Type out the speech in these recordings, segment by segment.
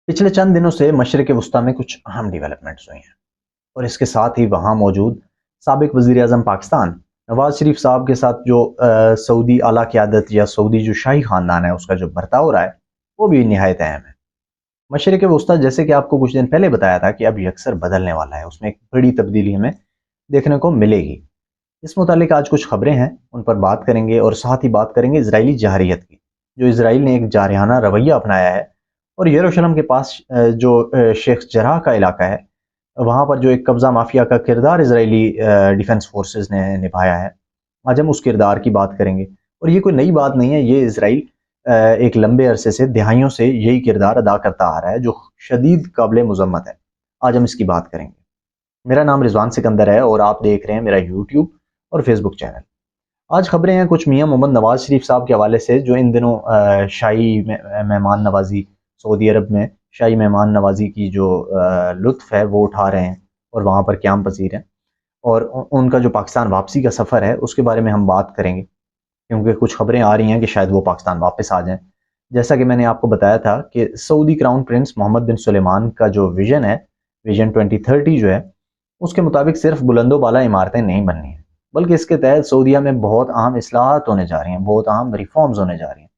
पिछले चंद दिनों से मशरिक़ वस्ती में कुछ अहम डेवलपमेंट्स हुई हैं और इसके साथ ही वहाँ मौजूद साबिक वज़ीर आज़म पाकिस्तान नवाज़ शरीफ साहब के साथ जो सऊदी आला क़यादत या सऊदी जो शाही ख़ानदान है उसका जो बर्ताव हो रहा है वो भी नहायत अहम है। मशरिक़ वस्ती जैसे कि आपको कुछ दिन पहले बताया था कि अब यकसर बदलने वाला है, उसमें एक बड़ी तब्दीली हमें देखने को मिलेगी। इस मुतालिक आज कुछ ख़बरें हैं, उन पर बात करेंगे और साथ ही बात करेंगे इजरायली जहरीत की। जो इसराइल ने एक जारहाना रवैया अपनाया है और यरूशलेम के पास जो शेख जराह का इलाका है वहाँ पर जो एक कब्ज़ा माफिया का किरदार इजरायली डिफेंस फोर्सेस ने निभाया है, आज हम उस किरदार की बात करेंगे। और ये कोई नई बात नहीं है, ये इसराइल एक लंबे अरसे से दहाइयों से यही किरदार अदा करता आ रहा है जो शदीद काबिल मज़म्मत है। आज हम इसकी बात करेंगे। मेरा नाम रिजवान सिकंदर है और आप देख रहे हैं मेरा यूट्यूब और फेसबुक चैनल। आज खबरें हैं कुछ मियाँ मोहम्मद नवाज शरीफ साहब के हवाले से, जो इन दिनों शाही मेहमान नवाजी सऊदी अरब में शाही मेहमान नवाजी की जो लुत्फ़ है वो उठा रहे हैं और वहाँ पर क़याम पज़ीर हैं, और उनका जो पाकिस्तान वापसी का सफ़र है उसके बारे में हम बात करेंगे, क्योंकि कुछ खबरें आ रही हैं कि शायद वो पाकिस्तान वापस आ जाएं। जैसा कि मैंने आपको बताया था कि सऊदी क्राउन प्रिंस मोहम्मद बिन सुलेमान का जो विज़न है, विज़न 2030 जो है, उसके मुताबिक सिर्फ बुलंदो बाला इमारतें नहीं बननी हैं, बल्कि इसके तहत सऊदीया में बहुत अहम इस्लाहात होने जा रही हैं, बहुत अहम रिफॉर्म्स होने जा रही हैं,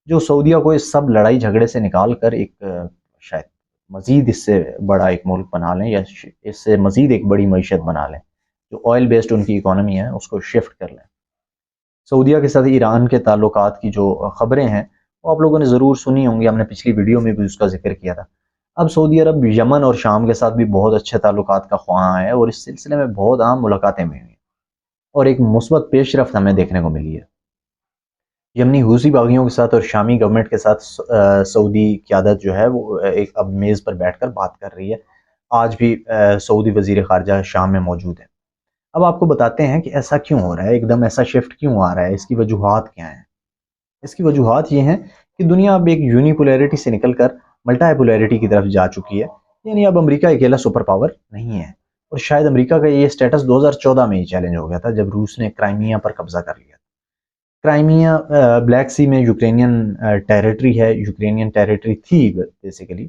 जो सऊदीया को इस सब लड़ाई झगड़े से निकाल कर एक शायद मज़ीद इससे बड़ा एक मुल्क बना लें या इससे मज़ीद एक बड़ी मईशत बना लें। जो ऑयल बेस्ड उनकी इकॉनमी है उसको शिफ्ट कर लें। सऊदीया के साथ ईरान के ताल्लुकात की जो ख़बरें हैं वो आप लोगों ने ज़रूर सुनी होंगी, हमने पिछली वीडियो में भी उसका जिक्र किया था। अब सऊदी अरब यमन और शाम के साथ भी बहुत अच्छे ताल्लुकात का ख्वाहां है और इस सिलसिले में बहुत अहम मुलाकातें भी हुई और एक मुस्बत पेशरफ्त हमें देखने को मिली है। यमनी हूसी बागियों के साथ और शामी गवर्नमेंट के साथ सऊदी क़यादत जो है वो एक अब मेज़ पर बैठकर बात कर रही है। आज भी सऊदी वज़ीर ख़ारजा शाम में मौजूद है। अब आपको बताते हैं कि ऐसा क्यों हो रहा है, एकदम ऐसा शिफ्ट क्यों आ रहा है, इसकी वजूहात क्या हैं। इसकी वजूहात ये हैं कि दुनिया अब एक यूनिपोलैरिटी से निकल कर मल्टीपोलैरिटी की तरफ जा चुकी है। यानी अब अमेरिका अकेला सुपर पावर नहीं है, और शायद अमेरिका का ये स्टेटस 2014 में ही चैलेंज हो गया था जब रूस ने क्राइमिया पर कब्जा कर लिया। क्राइमिया ब्लैक सी में यूक्रेनियन टेरिटरी है, यूक्रेनियन टेरिटरी थी बेसिकली,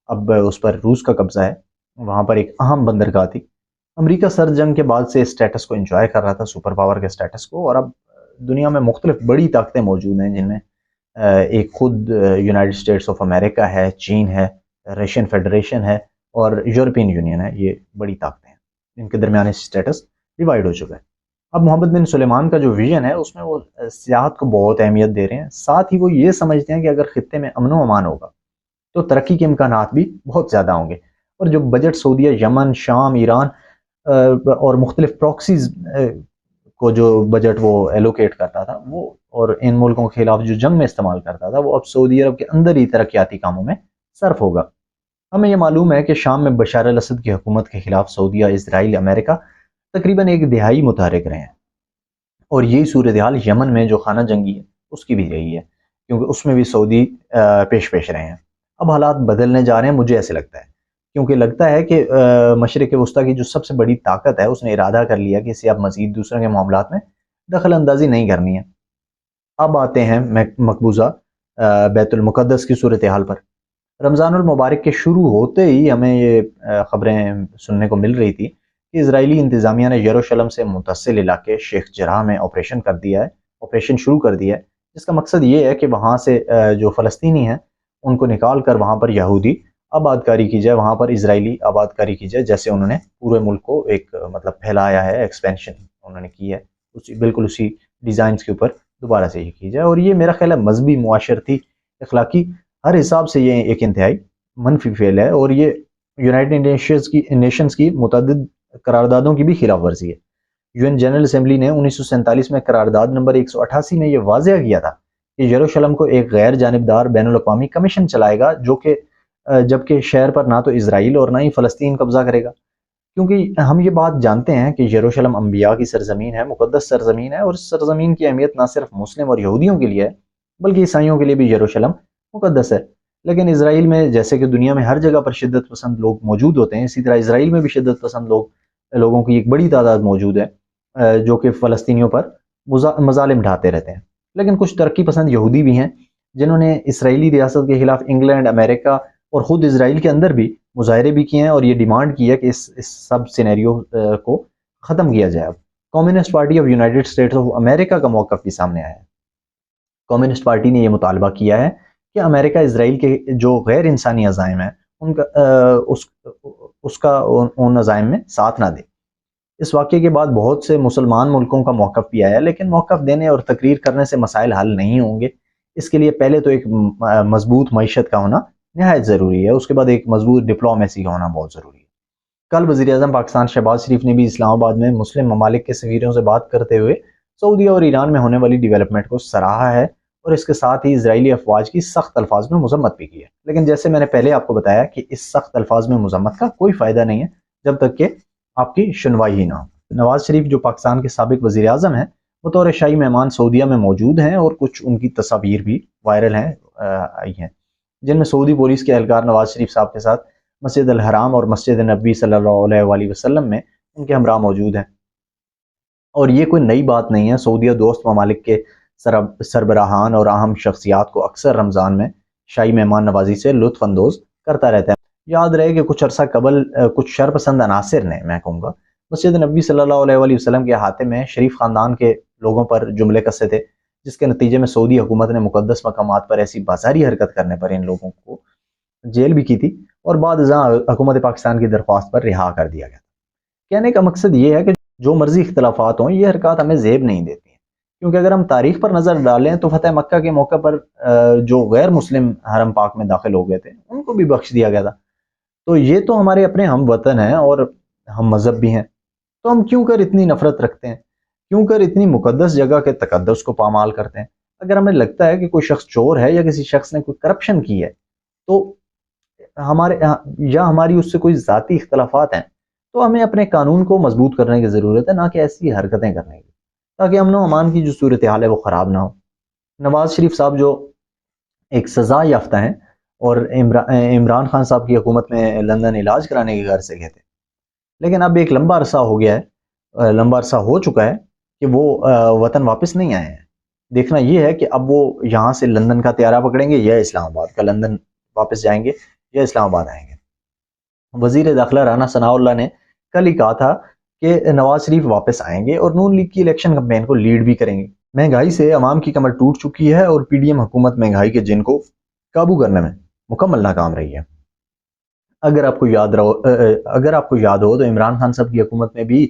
अब उस पर रूस का कब्जा है। वहाँ पर एक अहम बंदरगाह थी। अमेरिका सर्द जंग के बाद से इस स्टेटस को एंजॉय कर रहा था, सुपर पावर के स्टेटस को, और अब दुनिया में मुख्तलिफ बड़ी ताकतें मौजूद हैं जिनमें एक खुद यूनाइटेड स्टेट्स ऑफ अमेरिका है, चीन है, रशियन फेडरेशन है और यूरोपियन यूनियन है। ये बड़ी ताकतें हैं, इनके दरमियान स्टेटस डिवाइड हो चुका है। अब मोहम्मद बिन सुलेमान का जो विजन है उसमें वो सियाहत को बहुत अहमियत दे रहे हैं। साथ ही वो ये समझते हैं कि अगर खित्ते में अमन अमान होगा तो तरक्की के इम्कानात भी बहुत ज़्यादा होंगे। और जो बजट सऊदीया यमन, शाम, ईरान और मुख्तलिफ प्रॉक्सीज को जो बजट वो एलोकेट करता था वो, और इन मुल्कों के खिलाफ जो जंग में इस्तेमाल करता था, वो अब सऊदी अरब के अंदर ही तरक्याती कामों में सर्फ होगा। हमें यह मालूम है कि शाम में बशार अल असद की हुकूमत के खिलाफ सऊदीया, इसराइल, अमेरिका तकरीबन एक दिहाई मुतहरिक रहे हैं, और यही सूरत हाल यमन में जो खाना जंगी है उसकी भी रही है, क्योंकि उसमें भी सऊदी पेश पेश रहे हैं। अब हालात बदलने जा रहे हैं, मुझे ऐसे लगता है, क्योंकि लगता है कि मशरिक़ वस्ती की जो सबसे बड़ी ताकत है उसने इरादा कर लिया कि इसे अब मज़ीद दूसरों के मामलात में दखल अंदाजी नहीं करनी है। अब आते हैं मकबूजा बैतुल मुक़द्दस की सूरत हाल पर। रमज़ानुल मुबारक के शुरू होते ही हमें ये ख़बरें सुनने को मिल रही थी कि इजरायली इंतज़ामिया ने यरूशलेम से मुतसिल इलाके शेख जराह में ऑपरेशन कर दिया है, ऑपरेशन शुरू कर दिया है, जिसका मकसद ये है कि वहाँ से जो फ़लस्तीनी हैं उनको निकाल कर वहाँ पर यहूदी आबादकारी की जाए, वहाँ पर इजरायली आबादकारी की जाए, जैसे उन्होंने पूरे मुल्क को एक मतलब फैलाया है, एक्सपेंशन उन्होंने की है, बिल्कुल उसी डिज़ाइन के ऊपर दोबारा से ये की जाए। और ये मेरा ख्याल है मजहबी, मुआशरती, अखलाकी हर हिसाब से ये एक इंतहाई मनफी फेल है, और ये यूनाइटेड नेशंस की मुतअद्दिद करारदादों की भी खिलाफ वर्जी है। यूएन जनरल असेंबली ने 1947 में करारदाद नंबर 188 में ये वाज़ेह किया था कि यरूशलेम को एक गैर जानिबदार बैनुल अक़वामी कमीशन चलाएगा, जो कि जबकि शहर पर ना तो इसराइल और ना ही फ़लस्तीन कब्जा करेगा, क्योंकि हम ये बात जानते हैं कि यरूशलेम अंबिया की सरजमीन है, मुक़द्दस सरजमीन है, और इस सरजमीन की अहमियत ना सिर्फ मुस्लिम और यहूदियों के लिए है बल्कि ईसाइयों के लिए भी यरूशलेम मुक़द्दस है। लेकिन इसराइल में, जैसे कि दुनिया में हर जगह पर शिद्दत पसंद लोग मौजूद होते हैं, इसी तरह इसराइल में भी शिद्दत पसंद लोगों की एक बड़ी तादाद मौजूद है जो कि फ़लस्तीनियों पर मज़ालिम ढाते रहते हैं। लेकिन कुछ तरक्की पसंद यहूदी भी हैं जिन्होंने इसराइली रियासत के खिलाफ इंग्लैंड, अमेरिका اور خود اسرائیل کے اندر بھی مظاہرے بھی کیے ہیں اور یہ ڈیمانڈ کی ہے کہ اس سب سینیریو کو ختم کیا جائے. اب communist party of United States of America کا موقف بھی سامنے آیا ہے. کمیونسٹ پارٹی نے یہ مطالبہ کیا ہے کہ امریکہ اسرائیل کے جو غیر انسانی عزائم ہیں ان کا اس کا ان عزائم میں ساتھ نہ دے. اس واقعے کے بعد بہت سے مسلمان ملکوں کا موقف بھی آیا، لیکن موقف دینے اور تقریر کرنے سے مسائل حل نہیں ہوں گے. اس کے لیے پہلے تو ایک مضبوط معیشت کا ہونا نہایت ضروری ہے، اس کے بعد ایک مضبوط ڈپلومیسی کا ہونا بہت ضروری ہے. کل وزیر اعظم پاکستان شہباز شریف نے بھی اسلام آباد میں مسلم ممالک کے سفیروں سے بات کرتے ہوئے سعودیہ اور ایران میں ہونے والی ڈیولپمنٹ کو سراہا ہے اور اس کے ساتھ ہی اسرائیلی افواج کی سخت الفاظ میں مذمت بھی کی ہے. لیکن جیسے میں نے پہلے آپ کو بتایا کہ اس سخت الفاظ میں مذمت کا کوئی فائدہ نہیں ہے جب تک کہ آپ کی سنوائی ہی نہ ہو. نواز شریف جو پاکستان کے سابق وزیر اعظم ہیں بطور شاہی مہمان سعودیہ میں موجود ہیں اور کچھ ان کی تصاویر بھی وائرل ہیں آئی ہیں جن میں سعودی پولیس کے اہلکار نواز شریف صاحب کے ساتھ مسجد الحرام اور مسجد نبوی صلی اللہ علیہ وآلہ وسلم میں ان کے ہمراہ موجود ہیں. اور یہ کوئی نئی بات نہیں ہے، سعودیہ دوست ممالک کے سربراہان اور اہم شخصیات کو اکثر رمضان میں شاہی مہمان نوازی سے لطف اندوز کرتا رہتا ہے. یاد رہے کہ کچھ عرصہ قبل کچھ شرپسند عناصر نے، میں کہوں گا، مسجد نبوی صلی اللہ علیہ وآلہ وسلم کے احاطے میں شریف خاندان کے لوگوں پر جملے کسے تھے، جس کے نتیجے میں سعودی حکومت نے مقدس مقامات پر ایسی بازاری حرکت کرنے پر ان لوگوں کو جیل بھی کی تھی اور بعد ازاں حکومت پاکستان کی درخواست پر رہا کر دیا گیا. کہنے کا مقصد یہ ہے کہ جو مرضی اختلافات ہوں یہ حرکات ہمیں زیب نہیں دیتی ہیں، کیونکہ اگر ہم تاریخ پر نظر ڈالیں تو فتح مکہ کے موقع پر جو غیر مسلم حرم پاک میں داخل ہو گئے تھے ان کو بھی بخش دیا گیا تھا. تو یہ تو ہمارے اپنے ہم وطن ہیں اور ہم مذہب بھی ہیں، تو ہم کیوں کر اتنی نفرت رکھتے ہیں، کیوں کر اتنی مقدس جگہ کے تقدس کو پامال کرتے ہیں؟ اگر ہمیں لگتا ہے کہ کوئی شخص چور ہے یا کسی شخص نے کوئی کرپشن کی ہے تو ہماری اس سے کوئی ذاتی اختلافات ہیں تو ہمیں اپنے قانون کو مضبوط کرنے کی ضرورت ہے، نہ کہ ایسی حرکتیں کرنے کی، تاکہ امن و امان کی جو صورتحال ہے وہ خراب نہ ہو. نواز شریف صاحب جو ایک سزا یافتہ ہیں اور عمران خان صاحب کی حکومت میں لندن علاج کرانے کے گھر سے گئے تھے، لیکن اب ایک لمبا عرصہ ہو چکا ہے کہ وہ وطن واپس نہیں آئے ہیں. دیکھنا یہ ہے کہ اب وہ یہاں سے لندن کا طیارہ پکڑیں گے یا اسلام آباد کا، لندن واپس جائیں گے یا اسلام آباد آئیں گے. وزیر داخلہ رانا ثناء اللہ نے کل ہی کہا تھا کہ نواز شریف واپس آئیں گے اور نون لیگ کی الیکشن کمپین کو لیڈ بھی کریں گے. مہنگائی سے عوام کی کمر ٹوٹ چکی ہے اور پی ڈی ایم حکومت مہنگائی کے جن کو قابو کرنے میں مکمل ناکام رہی ہے. اگر آپ کو یاد ہو تو عمران خان صاحب کی حکومت میں بھی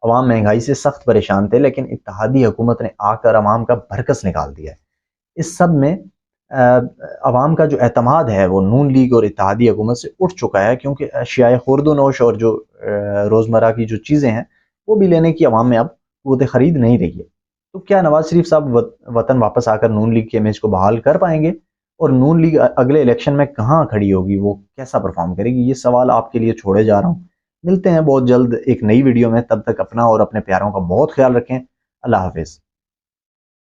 عوام مہنگائی سے سخت پریشان تھے، لیکن اتحادی حکومت نے آ کر عوام کا بھرکس نکال دیا ہے. اس سب میں عوام کا جو اعتماد ہے وہ نون لیگ اور اتحادی حکومت سے اٹھ چکا ہے، کیونکہ اشیاء خورد و نوش اور جو روزمرہ کی جو چیزیں ہیں وہ بھی لینے کی عوام میں اب قوت خرید نہیں رہی ہے. تو کیا نواز شریف صاحب وطن واپس آ کر نون لیگ کے امیج کو بحال کر پائیں گے؟ اور نون لیگ اگلے الیکشن میں کہاں کھڑی ہوگی، وہ کیسا پرفارم کرے گی؟ یہ سوال آپ کے لیے چھوڑے جا رہا ہوں. ملتے ہیں بہت جلد ایک نئی ویڈیو میں، تب تک اپنا اور اپنے پیاروں کا بہت خیال رکھیں. اللہ حافظ.